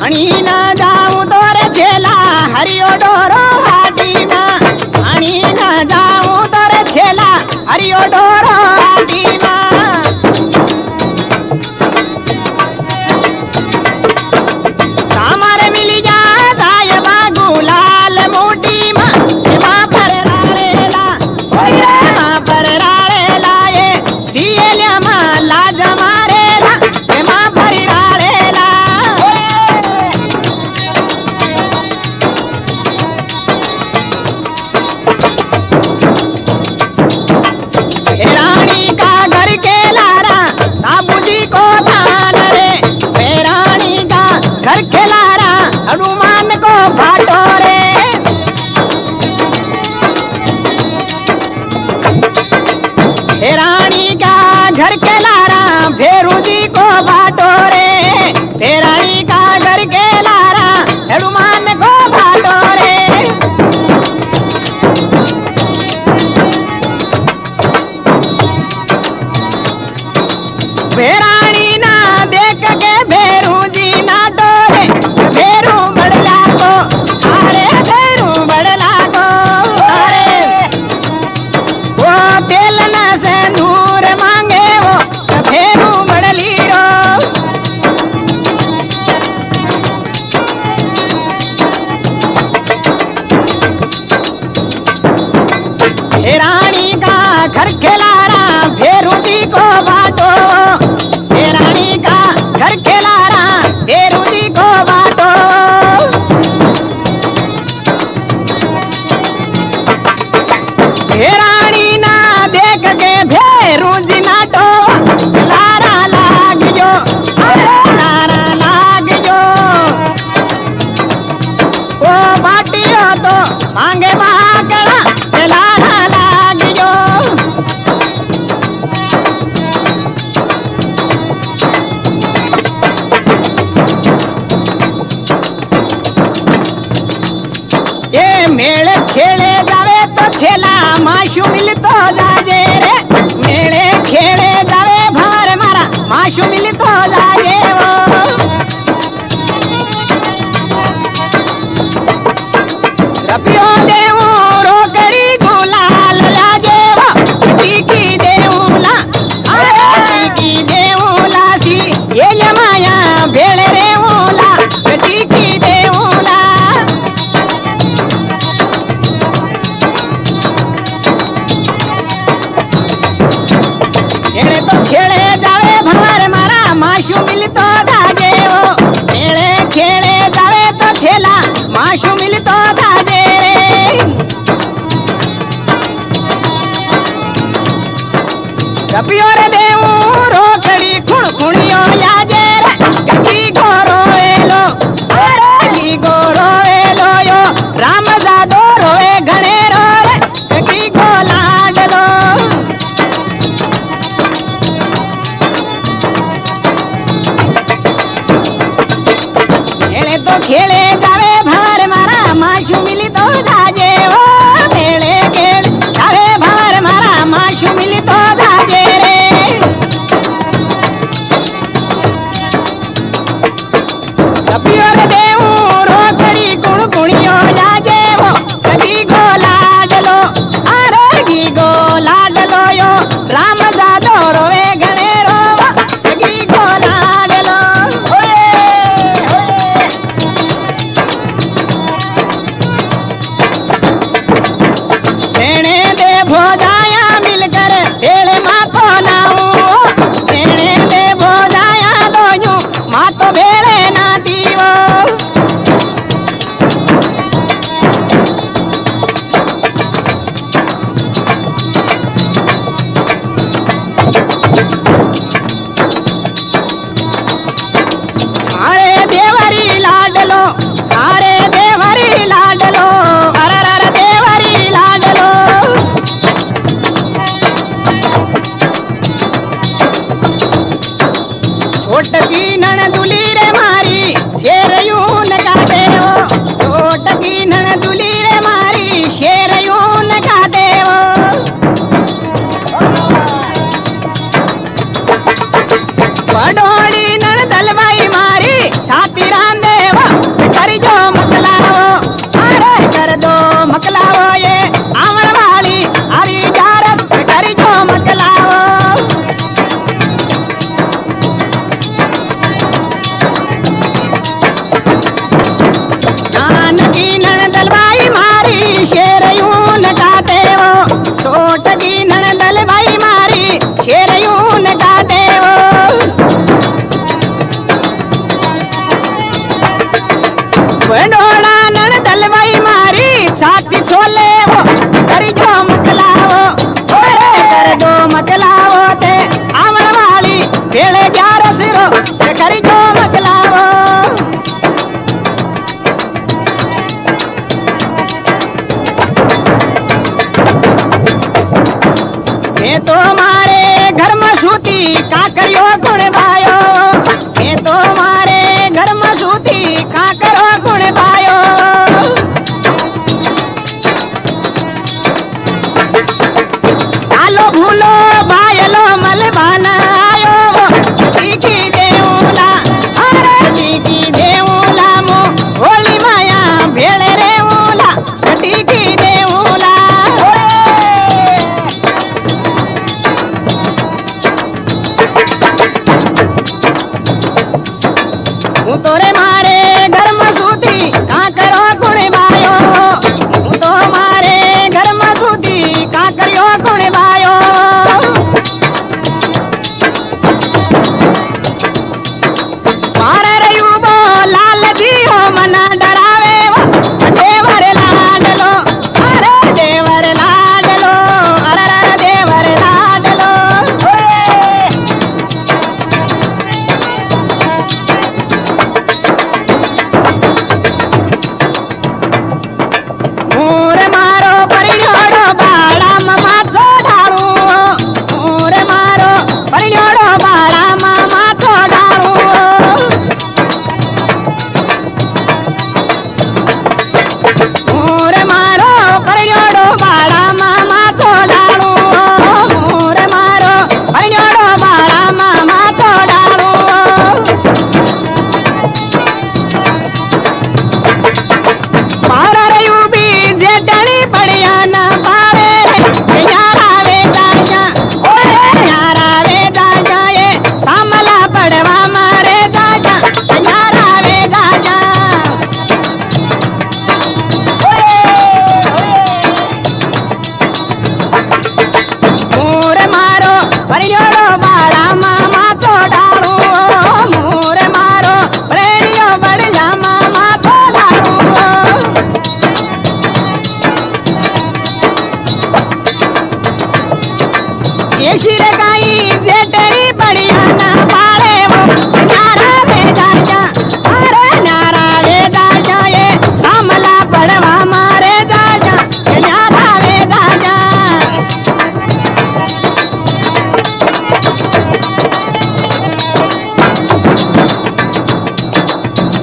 पानी ना जाऊं तो रे छेला हरियो डोरो हाडी मां पानी ना जाऊं तो रे छेला हरियो डोरो हाडी मां सामारे मिली जा जाय बागू लाल मोटी मां मां पर राड़ेला ओए मां पर राड़ेला ये सीएल्या मां लाज मारेला मां पर राड़ेला रानी का घर के लारा बाबूजी को दान रे रानी का घर के लारा हनुमान को फाटो रे रानी का घर के लारा भेरू जी को फाटो रे रानी का घर के लारा हनुमान को फाटो रे भेराणी ना देख के भेरू जी ना डोरे भेरू बड़ला को अरे भेरू बड़ला को अरे वो तेल न से नूर मांगे वो भेरू बड़ली रो रानी का घर खिलारा भेरू जी को बाटो रानी का घर खिलारा भेरू जी को बाटो रानी ना देख के भेरू जी नाटो लारा लाग जो लारा लाग जो ओ बाटियो तो मांगे महाकड़ा लारा लाग जो ये मेले खेले जावे तो छेला माशु मिलतो जाजे रे मेले खेले जावे भार मारा माशु मिलतो जाजे वो रपियो देऊ रोकड़ी गुलाल लाजे वो टीकी देऊला अरे टीकी देऊला सी ये लमाया भेड़ रेऊला टीकी देऊला खेले तो खेले जावे भार मारा माशु मिलतो जाजे वो खेले खेले जावे तो छेला माशु मिलतो जाजे रे कपियो रे देऊ रोकड़ी खुणखुणियो याजे रे की गोरो एलो अरे की गोरो एलो यो राम जादो रोए घणे रे की गोलाडलो खेले तो खेले जावे भार मारा माशु मिली तो जाजे ओ खेले खेले जावे भार मारा माशु मिली तो जाजे रे कपियो रे देऊ रोकड़ी कुणकुणियो जाजे वो कदी गोलाडलो अरे गी गोलाडलो यो राम जादो रोवे घणे रोवा कदी गोलाडलो तेणे दे भोजाया मिलकर तेरे मातो नाऊ तेणे दे भोजाया दोयू मातो भेड़े ना दीवो अरे देवरी लाडलो अरे देवरी लाडलो अरे देवरी लाडलो छोटकी नन दुली रे की नणदल भाई मारी शेरयूं न काटे वो वडोड़ा नणदल भाई मारी छाती छोले वो कर जो मकलावो कर जो मकलावो ते आमण वाली भेड़े 11 सिरो कर जो मकलावो मैं तो मारे घर में सूती काकरियो गुण भायो मैं तो मारे घर में सूती काकरो गुण भायो आलो भूलो भायलो मलबाना आयो टीकी देऊला अरे टीकी देऊला मो होली माया भेड़े रेऊला टीकी देऊला હું તો રે મારે ઘરમાં સૂતી કાકરો ગુણ બાયો હું તો મારે ઘરમાં સૂતી કાકરિયો ગુણ બાયો મારે રહ્યું બો લાલ જીઓ મના ડરાવે દેવર લાડલો અરે દેવર લાડલો અરે દેવર લાડલો મોરે મારો પરિણ્યોડો બાળામાં માથો ઢાળું મોરે મારો પરિણ્યોડો બાળામાં માથો ઢાળું મોરે મારો પરિણ્યોડો બાળામાં માથો ઢાળું મોરે મારો પરિણ્યોડો બાળામાં માથો ઢાળું મારા રહ્યું બી જે ડણી પડ્યા ના પાડે રે યારા વે દાજા ઓરે યારા વે દાજા એ સામલા પડવા મારે દાજા યારા વે દાજા મોરે મારો પરિણ્યોડો બાળામાં માથો ઢાળું મોરે મારો પ્રેણિયો બળિયામાં માથો ઢાળું ये शिर गाई जेटरी बढ़िया ना पारे वो नारा वे दाजा अरे नारा वे दाजा ये सामला पड़वा मारे दाजा ये नारा वे दाजा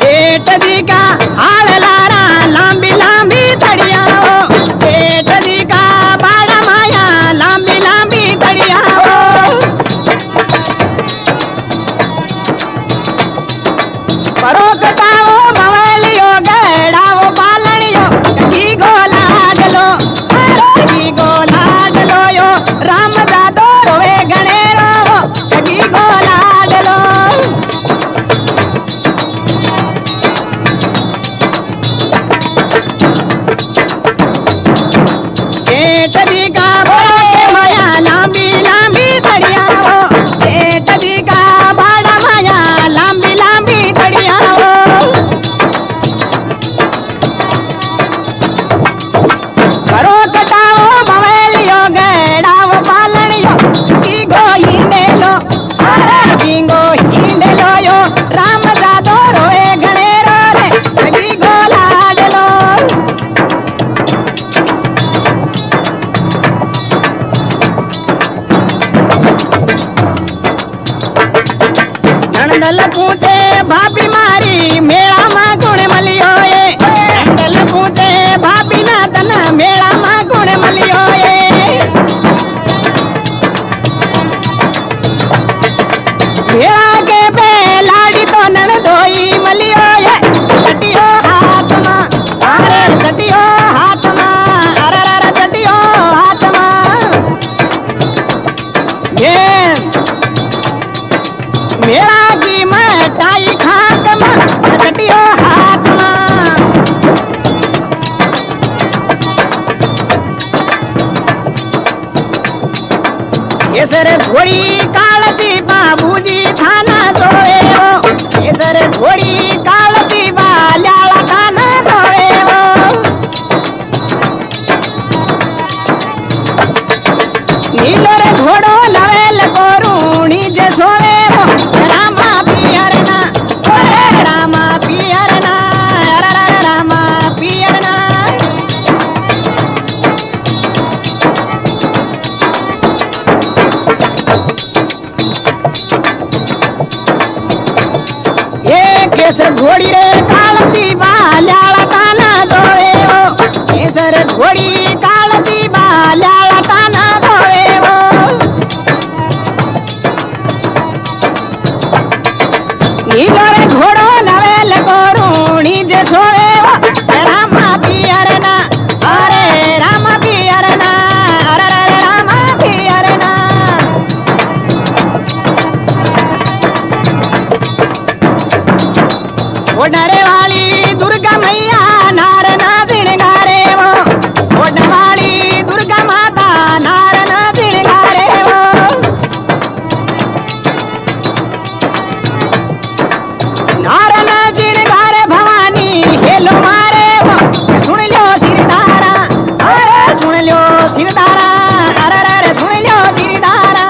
सेठ जी का हाल लारा लांबी लांबी तड़िया हो सेठ जी का बाड़ा माया लांबी लांबी तड़िया हो परोकटाओ मवलियो गड़ाओ पालणियो की गोला डलो अरे की गोला डलो यो राम दादो रोवे गणेरो की गोला डलो सेठ जी का बोला के माया लांबी लांबी तड़िया हो सेठ जी का बाड़ा माया लांबी लांबी तड़िया हो घोड़ी कालती बाबूजी थाना सोए हो केसर घोड़ी कालती बाल्याला थाना सोए हो नीलो रे घोड़ो नवेल कोरूणी जे सोए हो रामा पियरना रामा पियरना रामा पियरना केसर घोड़ी रे कालती बाल्याला ताना धोए हो केसर घोड़ी कालती बाल्याला ताना धोए हो नीलो रे घोड़ो नवेल कोरूणी जे सोए हो रामा पियरना अरे रामा पियरना अरे रामा पियरना ओडरे वाली दुर्गा मैया नार ना दिणगारे वो ओडरे वाली दुर्गा माता नार ना दिणगारे वो नार ना दिणगारे भवानी हेलो मारे वो सुन लो सिरदारा अरे सुन लो सिरदारा अरे सुन लो सिरदारा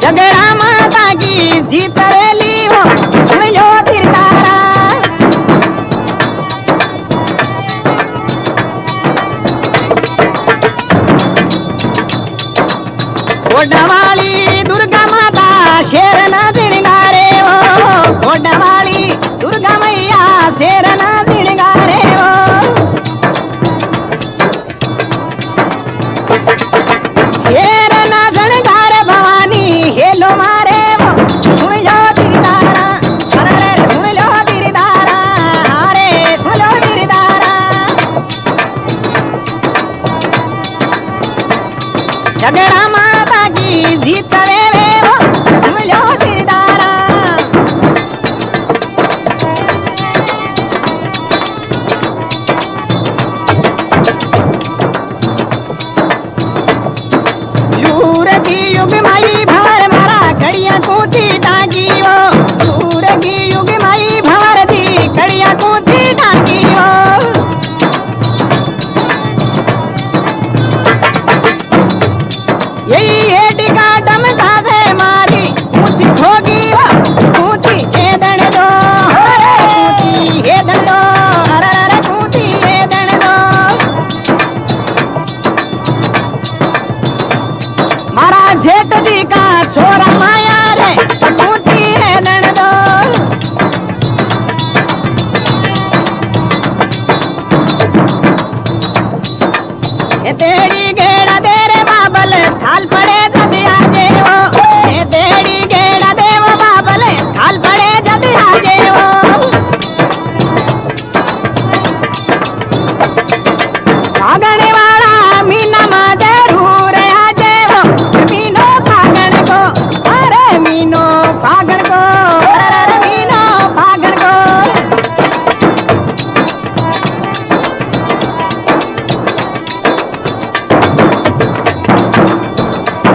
जगरा माता की जीत रेली हो सुन लो सिरदारा ओडवाली दुर्गा माता शेर ना दिणगारे हो ओडवाली दुर्गा मैया शेर ना दिणगारे हो शेर ना दिणगारे भवानी हेलो मारे वो सुन लो दिलदारा अरे सुन लो दिलदारा अरे सुन लो दिलदारा जगरा माता की जीत रे वो सुन लो दिलदारा लूर की युग माई भवर मारा कड़िया कूती टाकी वो लूर की युग माई भवर दी कड़िया कूती टाकी वो यही हेटी का डम साधे मारी ऊंची होगी वो ऊंची हेदन दो ऊंची हेदन दो अरे ऊंची हेदन दो मारा जेठ जी का छोरा माया रे ऊंची हेदन दो ये तेरी गेड़ा दे रे बाबल थाल पड़े जदी आजे वो ये तेरी गेड़ा दे वो बाबल थाल पड़े जदी आजे वो कागने वाला मीना मादे रूर आजे वो मीनो कागन को अरे मीनो कागन को अरे मीनो कागन को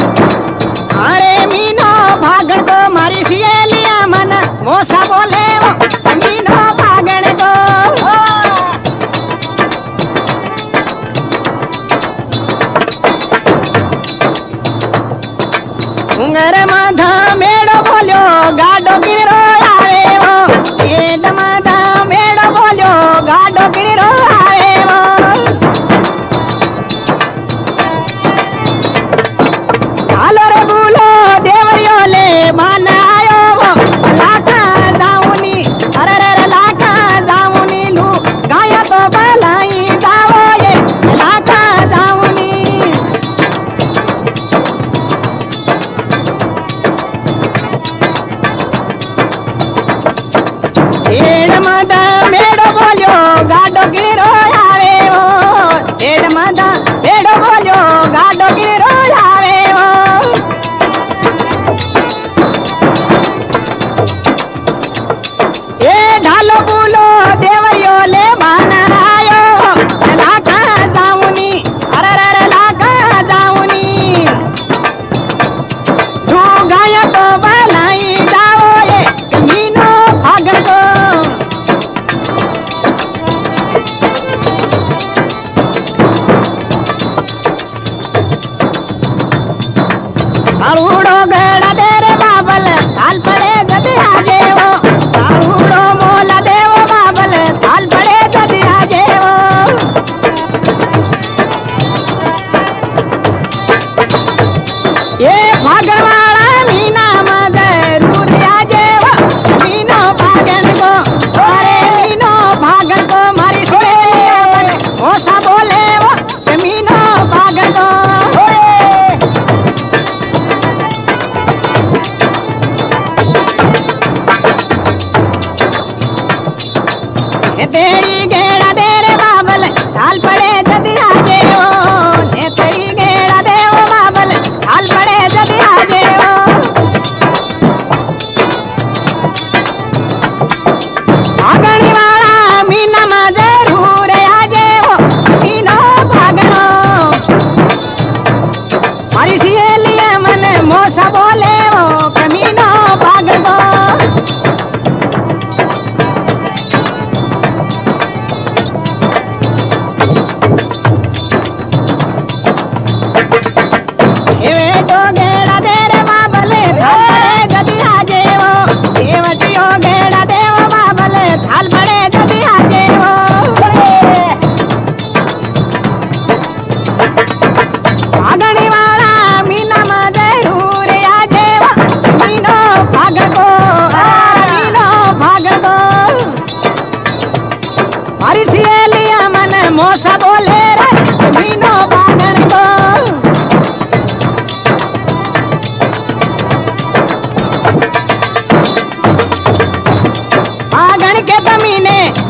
अरे मीनो भागण को मारी सियलिया मन मोसा बोले वो मीनो भागण को उंगर माधा मेड़ो बोलो गाडो गिरो आवे वो ये माधा मेड़ो बोलो गाडो गिरो आवे वो हालो रे बोलो देवरियो ले मान आयो वो लाखा जाऊनी अरे लाखा जाऊनी लू गाया तो बलाई जाओ ये लाखा जाऊनी तेड़ मादा मेड़ो बोलो गाडो गिरो आवे वो तेड़ मादा मेड़ो बोलो गाडो गिरो आवे वो ए ढालो बोलो देवरियो ले बाना आयो लाखा जाऊनी अरे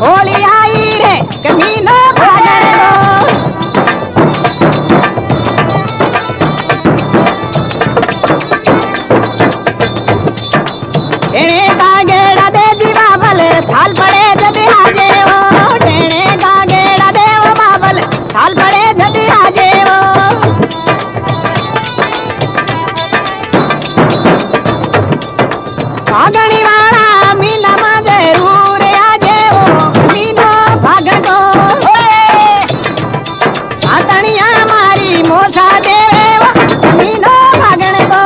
होली आई रे कमीनो भागण को टेणे का गेड़ा दे दी बाबल थाल पड़े जद आजे वो टेणे का गेड़ा दे वो बाबल थाल पड़े जद आजे वो भागणी वाला मीना में जरूर आजे वो मीनो भागण को सातनिया मारी मोसा देवे वो मीनो भागण को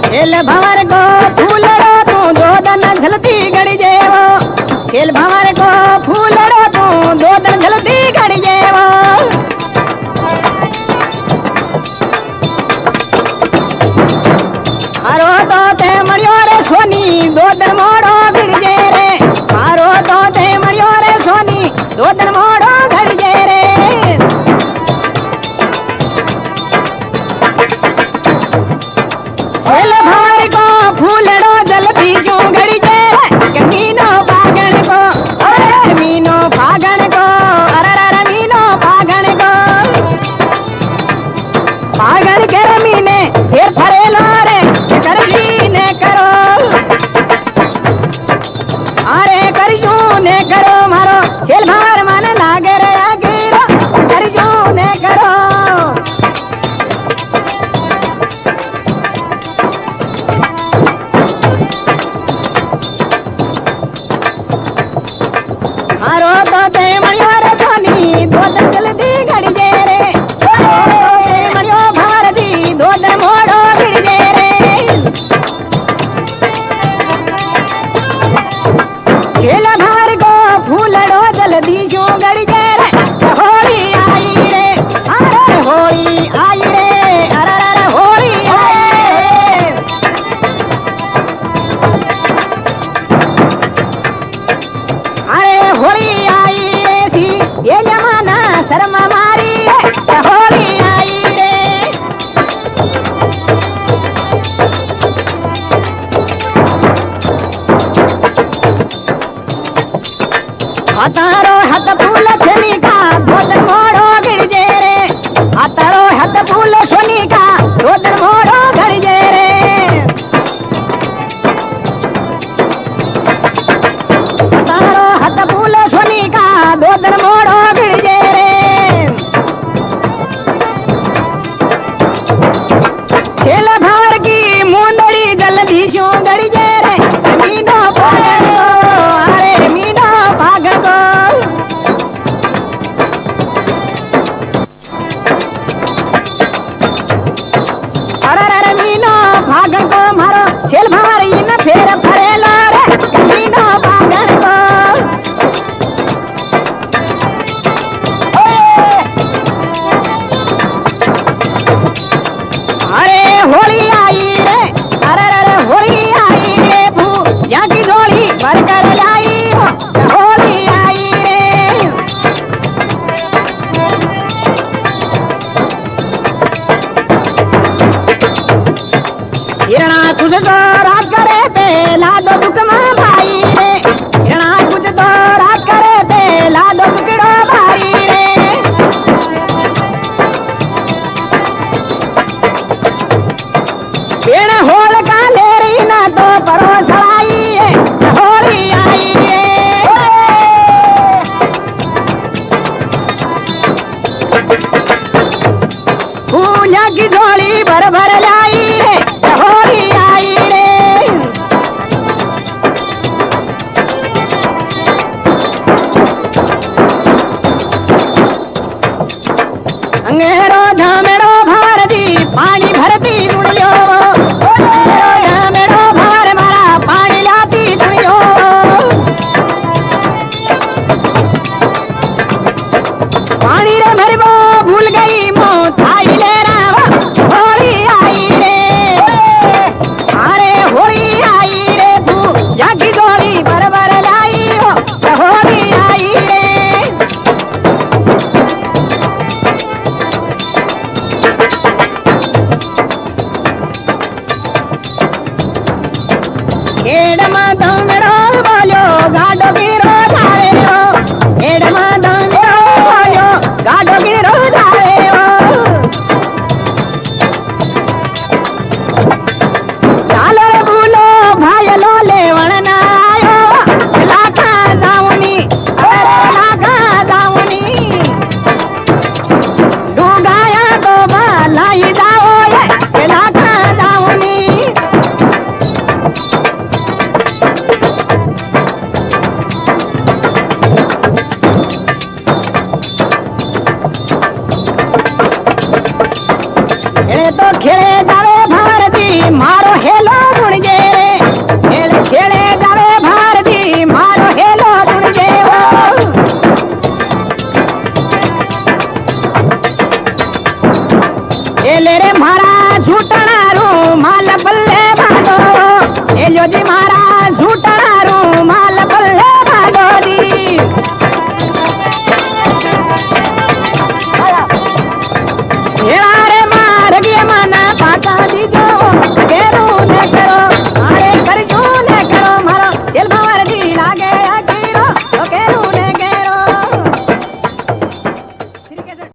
छेल भंवर को फूलड़ो तू दो दन झलती गड़ी जेवो छेल भंवर को फूलड़ो तू दो दन झलती गड़ी जेवो मारो तो ते मरियो रे सोनी दो दन मोड़ो भिड़ जे रे मारो तो ते मरियो रे सोनी दो दन मोड़ो घड़ जे रे छेल भंवर को फूलड़ो जल बीजू घड़ी जे रे मीनो भागण को अरे मीनो भागण को अरे मीनो भागण को भागण के मीने फिर फरेलो रे करजी ने करो अरे करजू ने करो मारो छेल भंवर मन लागे रे आगेरो करजू ने करो मारो तो ते मरियो रे सोनी दो दन जल्दी घड़ी जे रे मरियो भारती दो दन मोड़ो भिड़ जे रे छेल भंवर को फूलड़ो जल्दी जो घड़ी जे रे होली आई रे अरे होली आई रे अरे होली आई अरे होली आई रे सी ये जमाना शर्म मारी रे होली आई रे हतारो हत फूल छनी का धोदर मोड़ो गिर जे रे हतारो हत फूल छनी का धोदर मोड़ो गिर जे रे तारो हत फूल सोनी का दो दन मोड़ो गिर जे रे छेल भंवर की मुंदड़ी जल्दी शू गड़ी जे रे मीनो भागण को अरे मीनो भागण को अरे मीनो भागण को मारो छेल भंवर इन फेर फरेलो रे मीनो भागण को अरे होली आई रे अरे होली आई रे भू यहाँ की झोली भर कर लाई हो होली आई रे हिरणा कुछ तो राज करे पे लादो दुकमा भाई रे हिरणा कुछ तो राज करे पे लादो दुकड़ो भाई रे पेड़ होल का ले रही ना तो परोस आई है होली आई रे फूलिया की झोली भर भर लाई है होली आई रे अंगेरो धामेरो भारती पानी भरती दुनियो धामेरो भार मारा पानी लाती दुनियो पानी रे भरबो भूल गई मो थाई ले रहा होली आई रे अरे होली आई रे तू जागी गोली भर भर लाई हो होली आई रे जी